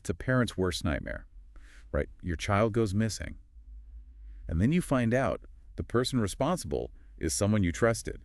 It's a parent's worst nightmare, right? Your child goes missing, and then you find out the person responsible is someone you trusted,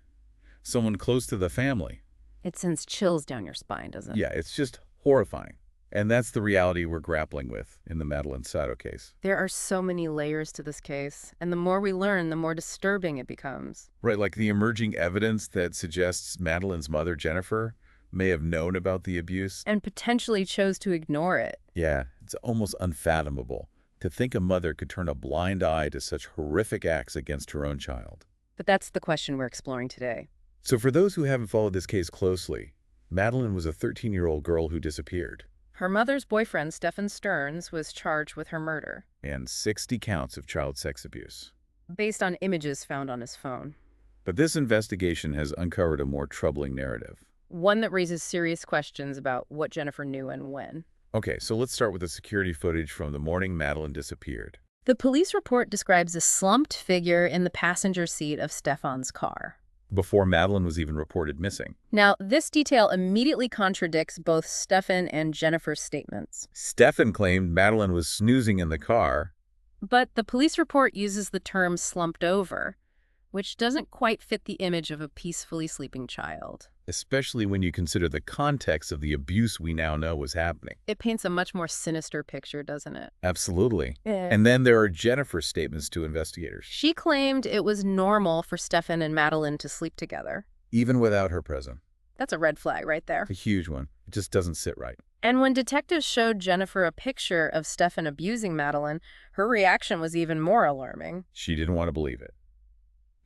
someone close to the family. It sends chills down your spine, doesn't it? Yeah, it's just horrifying. And that's the reality we're grappling with in the Madeline Sato case. There are so many layers to this case, and the more we learn, the more disturbing it becomes. Right, like the emerging evidence that suggests Madeline's mother, Jennifer, may have known about the abuse. And potentially chose to ignore it. Yeah, it's almost unfathomable to think a mother could turn a blind eye to such horrific acts against her own child. But that's the question we're exploring today. So for those who haven't followed this case closely, Madeline was a 13-year-old girl who disappeared, Her mother's boyfriend, Stephen Stearns, was charged with her murder, and 60 counts of child sex abuse. based on images found on his phone. But this investigation has uncovered a more troubling narrative. One that raises serious questions about what Jennifer knew and when. Okay, so let's start with the security footage from the morning Madeline disappeared. The police report describes a slumped figure in the passenger seat of Stefan's car. Before Madeline was even reported missing. Now, this detail immediately contradicts both Stefan and Jennifer's statements. Stefan claimed Madeline was snoozing in the car. But the police report uses the term slumped over, which doesn't quite fit the image of a peacefully sleeping child. Especially when you consider the context of the abuse we now know was happening. It paints a much more sinister picture, doesn't it? Absolutely. Yeah. And then there are Jennifer's statements to investigators. She claimed it was normal for Stefan and Madeline to sleep together. Even without her present. That's a red flag right there. A huge one. It just doesn't sit right. And when detectives showed Jennifer a picture of Stefan abusing Madeline, her reaction was even more alarming. She didn't want to believe it.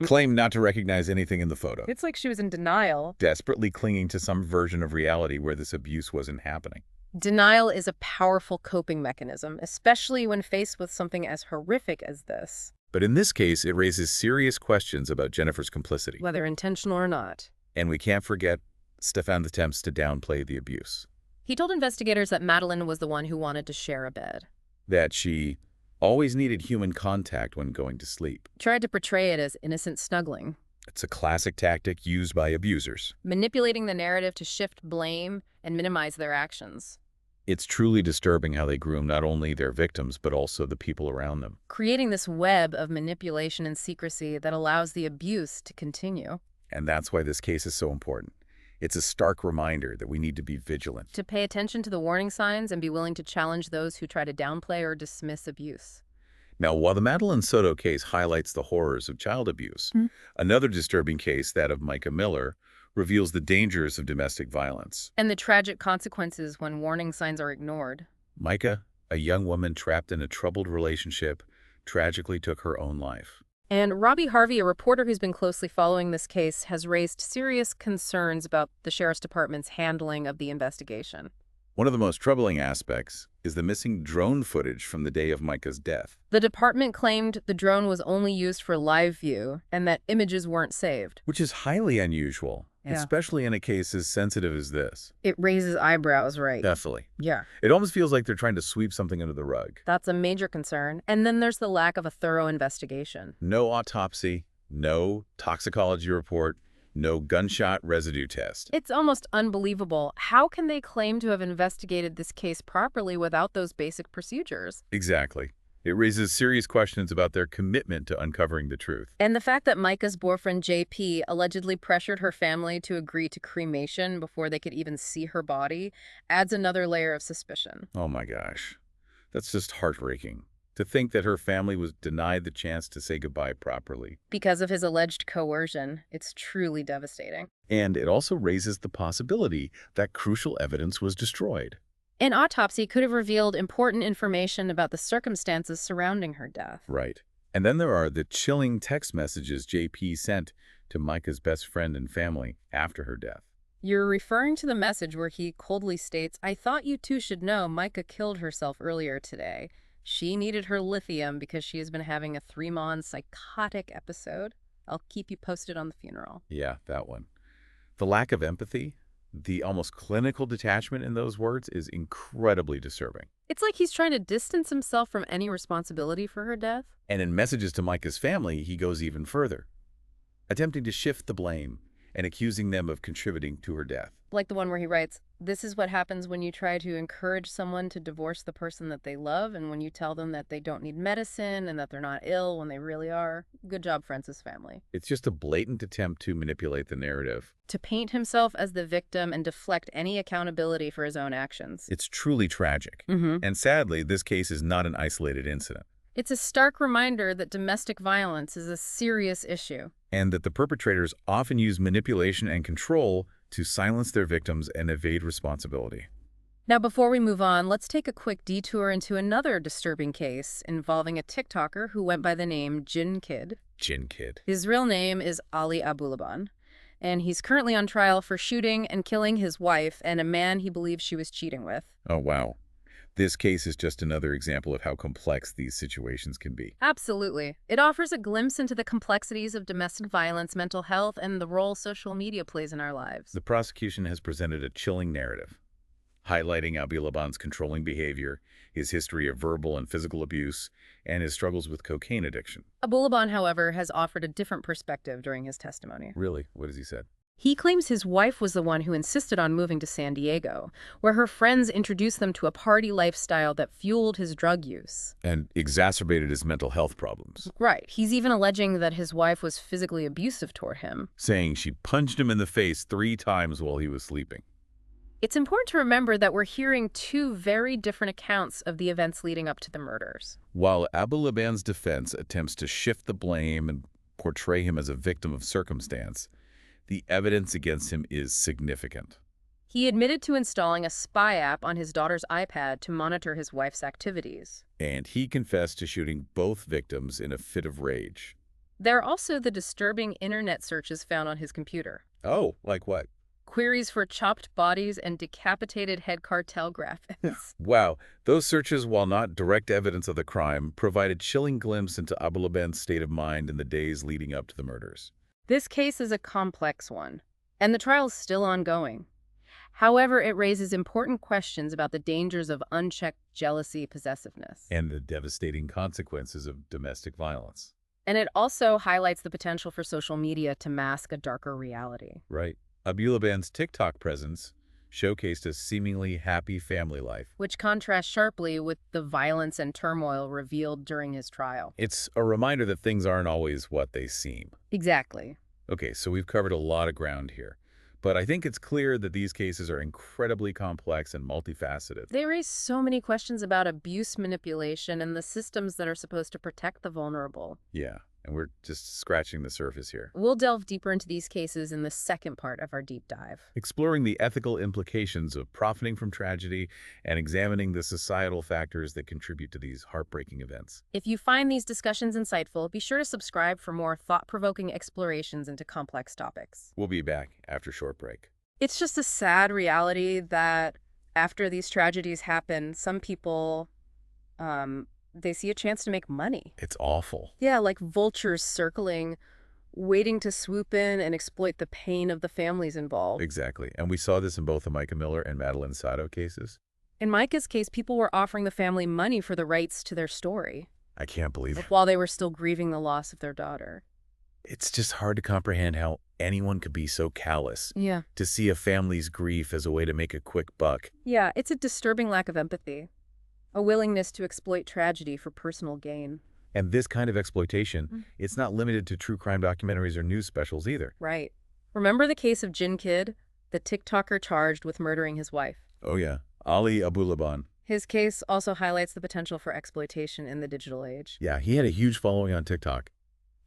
Claimed not to recognize anything in the photo. It's like she was in denial. Desperately clinging to some version of reality where this abuse wasn't happening. Denial is a powerful coping mechanism, especially when faced with something as horrific as this, But in this case, it raises serious questions about Jennifer's complicity. whether intentional or not. And we can't forget Stefan's attempts to downplay the abuse. He told investigators that Madeline was the one who wanted to share a bed. That she always needed human contact when going to sleep. Tried to portray it as innocent snuggling, It's a classic tactic used by abusers. manipulating the narrative to shift blame and minimize their actions, It's truly disturbing how they groom not only their victims, but also the people around them. creating this web of manipulation and secrecy that allows the abuse to continue. And that's why this case is so important. It's a stark reminder that we need to be vigilant. To pay attention to the warning signs and be willing to challenge those who try to downplay or dismiss abuse. Now, while the Madeline Soto case highlights the horrors of child abuse, another disturbing case, that of Micah Miller, reveals the dangers of domestic violence. And the tragic consequences when warning signs are ignored. Micah, a young woman trapped in a troubled relationship, tragically took her own life. And Robbie Harvey, a reporter who's been closely following this case, has raised serious concerns about the Sheriff's Department's handling of the investigation. One of the most troubling aspects is the missing drone footage from the day of Micah's death. The department claimed the drone was only used for live view and that images weren't saved. Which is highly unusual, Yeah. especially in a case as sensitive as this. It raises eyebrows, right? Definitely. Yeah. It almost feels like they're trying to sweep something under the rug. That's a major concern. And then there's the lack of a thorough investigation. No autopsy, no toxicology report, no gunshot residue test. It's almost unbelievable. How can they claim to have investigated this case properly without those basic procedures? Exactly. It raises serious questions about their commitment to uncovering the truth. And the fact that Micah's boyfriend, JP, allegedly pressured her family to agree to cremation before they could even see her body adds another layer of suspicion. Oh my gosh. That's just heartbreaking. To think that her family was denied the chance to say goodbye properly. Because of his alleged coercion, it's truly devastating. And it also raises the possibility that crucial evidence was destroyed. An autopsy could have revealed important information about the circumstances surrounding her death. Right. And then there are the chilling text messages JP sent to Micah's best friend and family after her death. You're referring to the message where he coldly states, "I thought you two should know Micah killed herself earlier today. She needed her lithium because she has been having a 3-month psychotic episode. I'll keep you posted on the funeral." Yeah, that one. The lack of empathy, the almost clinical detachment in those words is incredibly disturbing. It's like he's trying to distance himself from any responsibility for her death. And in messages to Micah's family, he goes even further, attempting to shift the blame and accusing them of contributing to her death. Like the one where he writes, "This is what happens when you try to encourage someone to divorce the person that they love, and when you tell them that they don't need medicine and that they're not ill when they really are. Good job, Francis family." It's just a blatant attempt to manipulate the narrative. To paint himself as the victim and deflect any accountability for his own actions. It's truly tragic. And sadly, this case is not an isolated incident, It's a stark reminder that domestic violence is a serious issue. and that the perpetrators often use manipulation and control to silence their victims and evade responsibility. Now, before we move on, let's take a quick detour into another disturbing case involving a TikToker who went by the name Jin Kid. Jin Kid. His real name is Ali Abulaban, and he's currently on trial for shooting and killing his wife and a man he believes she was cheating with. Oh, wow. This case is just another example of how complex these situations can be. Absolutely. It offers a glimpse into the complexities of domestic violence, mental health, and the role social media plays in our lives. The prosecution has presented a chilling narrative, highlighting Abulaban's controlling behavior, his history of verbal and physical abuse, and his struggles with cocaine addiction. Abulaban, however, has offered a different perspective during his testimony. Really? What has he said? He claims his wife was the one who insisted on moving to San Diego, where her friends introduced them to a party lifestyle that fueled his drug use. And exacerbated his mental health problems, Right. He's even alleging that his wife was physically abusive toward him. saying she punched him in the face 3 times while he was sleeping. It's important to remember that we're hearing two very different accounts of the events leading up to the murders. While Abulaban's defense attempts to shift the blame and portray him as a victim of circumstance, the evidence against him is significant. He admitted to installing a spy app on his daughter's iPad to monitor his wife's activities. And he confessed to shooting both victims in a fit of rage. There are also the disturbing internet searches found on his computer. Oh, like what? Queries for chopped bodies and decapitated head cartel graphics. Wow, those searches, while not direct evidence of the crime, provide a chilling glimpse into Abulaban's state of mind in the days leading up to the murders. This case is a complex one, and the trial is still ongoing. However, it raises important questions about the dangers of unchecked jealousy, possessiveness. And the devastating consequences of domestic violence. And it also highlights the potential for social media to mask a darker reality. Right. Abulaban's TikTok presence showcased a seemingly happy family life. Which contrasts sharply with the violence and turmoil revealed during his trial. It's a reminder that things aren't always what they seem. Exactly. Okay, so we've covered a lot of ground here, but I think it's clear that these cases are incredibly complex and multifaceted. They raise so many questions about abuse, manipulation, and the systems that are supposed to protect the vulnerable. Yeah, and we're just scratching the surface here. We'll delve deeper into these cases in the second part of our deep dive. Exploring the ethical implications of profiting from tragedy and examining the societal factors that contribute to these heartbreaking events. If you find these discussions insightful, be sure to subscribe for more thought-provoking explorations into complex topics. We'll be back after a short break. It's just a sad reality that after these tragedies happen, some people, they see a chance to make money. It's awful. Yeah, like vultures circling, waiting to swoop in and exploit the pain of the families involved. Exactly. And we saw this in both the Micah Miller and Madeline Sato cases. In Micah's case, people were offering the family money for the rights to their story I can't believe it. while they were still grieving the loss of their daughter. It's just hard to comprehend how anyone could be so callous Yeah. to see a family's grief as a way to make a quick buck. Yeah, it's a disturbing lack of empathy. A willingness to exploit tragedy for personal gain. And this kind of exploitation, it's not limited to true crime documentaries or news specials either. Right. Remember the case of Jin Kid, the TikToker charged with murdering his wife? Oh yeah, Ali Abulaban. His case also highlights the potential for exploitation in the digital age. Yeah, he had a huge following on TikTok.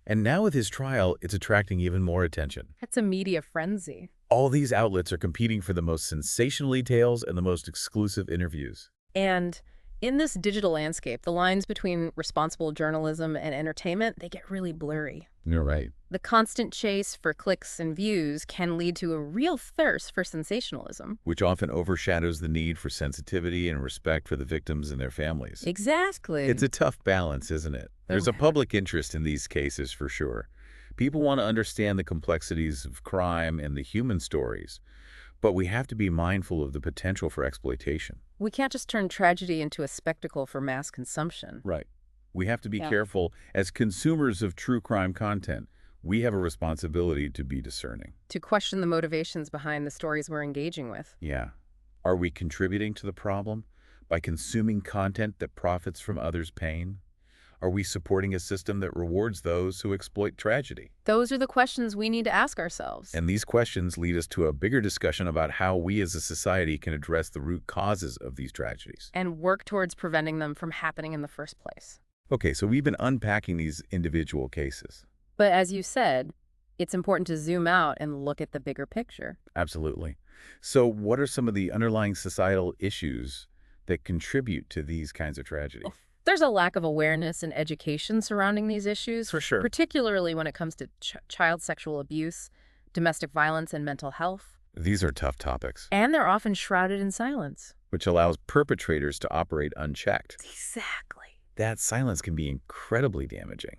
And now with his trial, it's attracting even more attention. It's a media frenzy. All these outlets are competing for the most sensational details and the most exclusive interviews. And in this digital landscape, the lines between responsible journalism and entertainment, they get really blurry. You're right. The constant chase for clicks and views can lead to a real thirst for sensationalism. Which often overshadows the need for sensitivity and respect for the victims and their families. Exactly. It's a tough balance, isn't it? There's a public interest in these cases for sure. People want to understand the complexities of crime and the human stories, but we have to be mindful of the potential for exploitation. We can't just turn tragedy into a spectacle for mass consumption. Right. We have to be Yeah. careful as consumers of true crime content. We have a responsibility to be discerning. To question the motivations behind the stories we're engaging with. Yeah. Are we contributing to the problem by consuming content that profits from others' pain? Are we supporting a system that rewards those who exploit tragedy? Those are the questions we need to ask ourselves. And these questions lead us to a bigger discussion about how we as a society can address the root causes of these tragedies. And work towards preventing them from happening in the first place. Okay, so we've been unpacking these individual cases. But as you said, it's important to zoom out and look at the bigger picture. Absolutely. So what are some of the underlying societal issues that contribute to these kinds of tragedies? There's a lack of awareness and education surrounding these issues, For sure. particularly when it comes to child sexual abuse, domestic violence, and mental health. These are tough topics, And they're often shrouded in silence. which allows perpetrators to operate unchecked. Exactly. That silence can be incredibly damaging.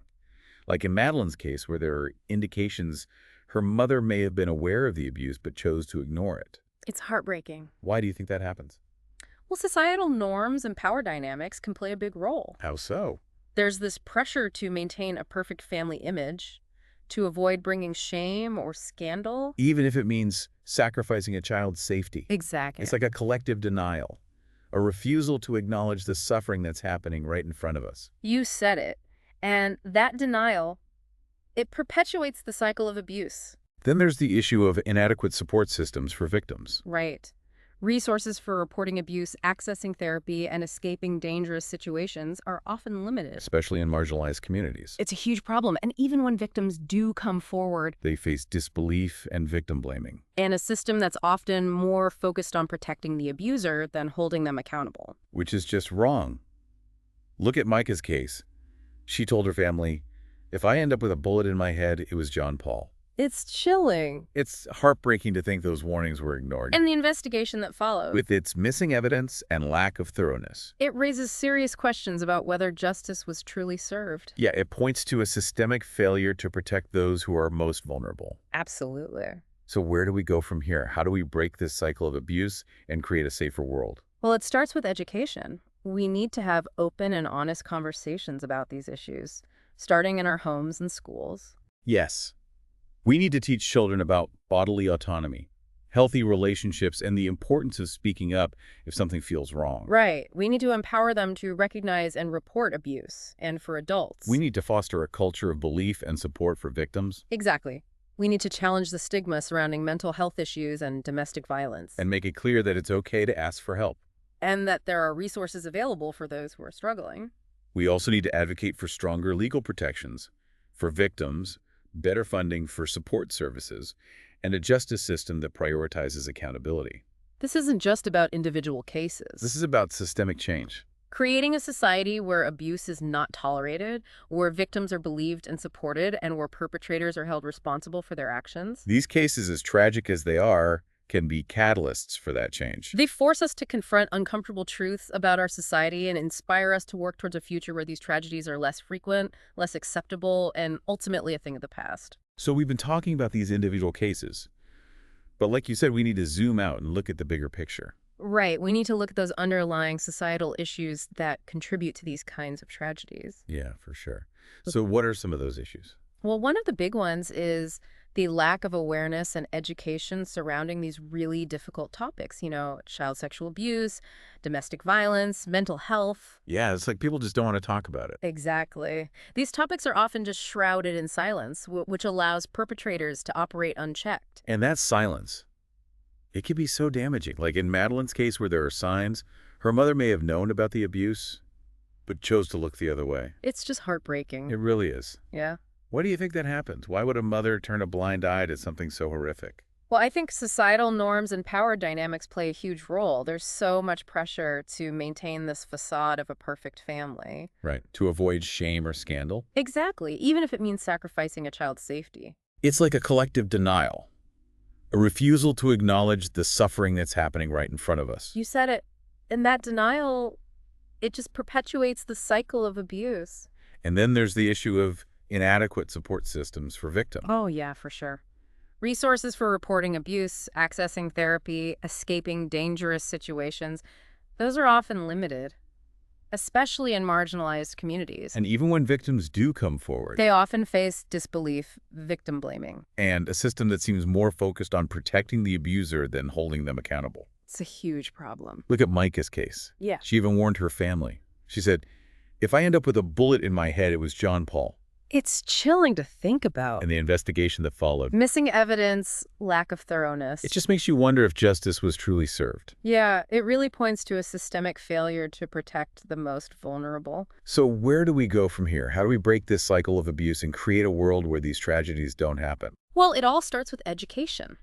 Like in Madeline's case, where there are indications her mother may have been aware of the abuse but chose to ignore it. It's heartbreaking. Why do you think that happens? Well, societal norms and power dynamics can play a big role. How so? There's this pressure to maintain a perfect family image, to avoid bringing shame or scandal. Even if it means sacrificing a child's safety. Exactly. It's like a collective denial, a refusal to acknowledge the suffering that's happening right in front of us. You said it. And that denial, it perpetuates the cycle of abuse. Then there's the issue of inadequate support systems for victims. Right. Resources for reporting abuse, accessing therapy, and escaping dangerous situations are often limited. Especially in marginalized communities. It's a huge problem, and even when victims do come forward, They face disbelief and victim blaming. and a system that's often more focused on protecting the abuser than holding them accountable. Which is just wrong. Look at Micah's case. She told her family, "If I end up with a bullet in my head, it was John Paul." It's chilling. It's heartbreaking to think those warnings were ignored. And the investigation that followed, With its missing evidence and lack of thoroughness. it raises serious questions about whether justice was truly served. Yeah, it points to a systemic failure to protect those who are most vulnerable. Absolutely. So where do we go from here? How do we break this cycle of abuse and create a safer world? Well, it starts with education. We need to have open and honest conversations about these issues, starting in our homes and schools. Yes. We need to teach children about bodily autonomy, healthy relationships, and the importance of speaking up if something feels wrong. Right. We need to empower them to recognize and report abuse. And for adults. We need to foster a culture of belief and support for victims. Exactly. We need to challenge the stigma surrounding mental health issues and domestic violence. And make it clear that it's okay to ask for help. And that there are resources available for those who are struggling. We also need to advocate for stronger legal protections for victims, better funding for support services, and a justice system that prioritizes accountability. This isn't just about individual cases. This is about systemic change. Creating a society where abuse is not tolerated, where victims are believed and supported, and where perpetrators are held responsible for their actions. These cases, as tragic as they are, can be catalysts for that change. They force us to confront uncomfortable truths about our society and inspire us to work towards a future where these tragedies are less frequent, less acceptable, and ultimately a thing of the past. So we've been talking about these individual cases, but like you said, we need to zoom out and look at the bigger picture. Right. We need to look at those underlying societal issues that contribute to these kinds of tragedies. Yeah, for sure. So what are some of those issues? Well, one of the big ones is the lack of awareness and education surrounding these really difficult topics, child sexual abuse, domestic violence, mental health. Yeah, it's like people just don't want to talk about it. Exactly. These topics are often just shrouded in silence, which allows perpetrators to operate unchecked. And that silence, it can be so damaging. Like in Madeline's case where there are signs, her mother may have known about the abuse, but chose to look the other way. It's just heartbreaking. It really is. Yeah. Why do you think that happens? Why would a mother turn a blind eye to something so horrific? Well, I think societal norms and power dynamics play a huge role. There's so much pressure to maintain this facade of a perfect family. Right. To avoid shame or scandal? Exactly, even if it means sacrificing a child's safety. It's like a collective denial, a refusal to acknowledge the suffering that's happening right in front of us. You said it. And that denial, it just perpetuates the cycle of abuse. And then there's the issue of inadequate support systems for victims. Oh, yeah, for sure. Resources for reporting abuse, accessing therapy, escaping dangerous situations, those are often limited. especially in marginalized communities. And even when victims do come forward, They often face disbelief, victim blaming. and a system that seems more focused on protecting the abuser than holding them accountable. It's a huge problem. Look at Micah's case. Yeah. She even warned her family. She said, "If I end up with a bullet in my head, it was John Paul." It's chilling to think about. And the investigation that followed. Missing evidence, lack of thoroughness. It just makes you wonder if justice was truly served. Yeah, it really points to a systemic failure to protect the most vulnerable. So where do we go from here? How do we break this cycle of abuse and create a world where these tragedies don't happen? Well, it all starts with education.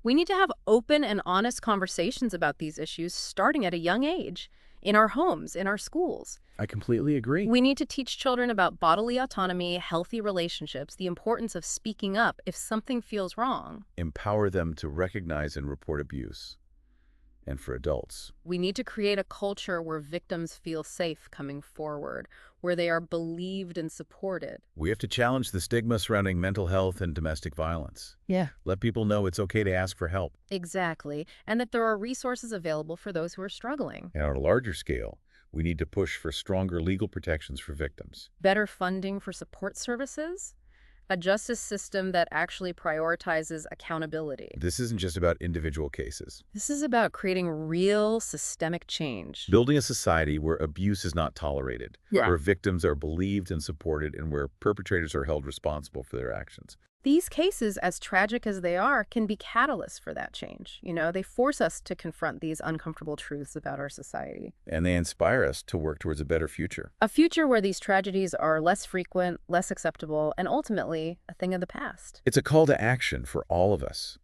We need to have open and honest conversations about these issues starting at a young age, in our homes, in our schools. I completely agree. We need to teach children about bodily autonomy, healthy relationships, the importance of speaking up if something feels wrong. Empower them to recognize and report abuse. And for adults, We need to create a culture where victims feel safe coming forward, where they are believed and supported. we have to challenge the stigma surrounding mental health and domestic violence. Yeah. Let people know it's okay to ask for help. Exactly, and that there are resources available for those who are struggling. And on a larger scale, we need to push for stronger legal protections for victims. Better funding for support services, a justice system that actually prioritizes accountability. This isn't just about individual cases. This is about creating real systemic change. Building a society where abuse is not tolerated, Yeah. where victims are believed and supported, and where perpetrators are held responsible for their actions. These cases, as tragic as they are, can be catalysts for that change. They force us to confront these uncomfortable truths about our society. And they inspire us to work towards a better future. A future where these tragedies are less frequent, less acceptable, and ultimately a thing of the past. It's a call to action for all of us,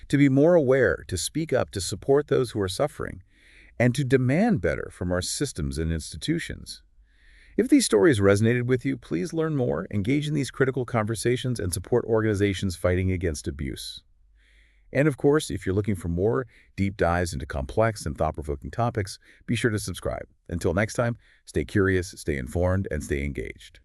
to be more aware, to speak up, to support those who are suffering, and to demand better from our systems and institutions. If these stories resonated with you, please learn more, engage in these critical conversations, and support organizations fighting against abuse. And of course, if you're looking for more deep dives into complex and thought-provoking topics, be sure to subscribe. Until next time, stay curious, stay informed, and stay engaged.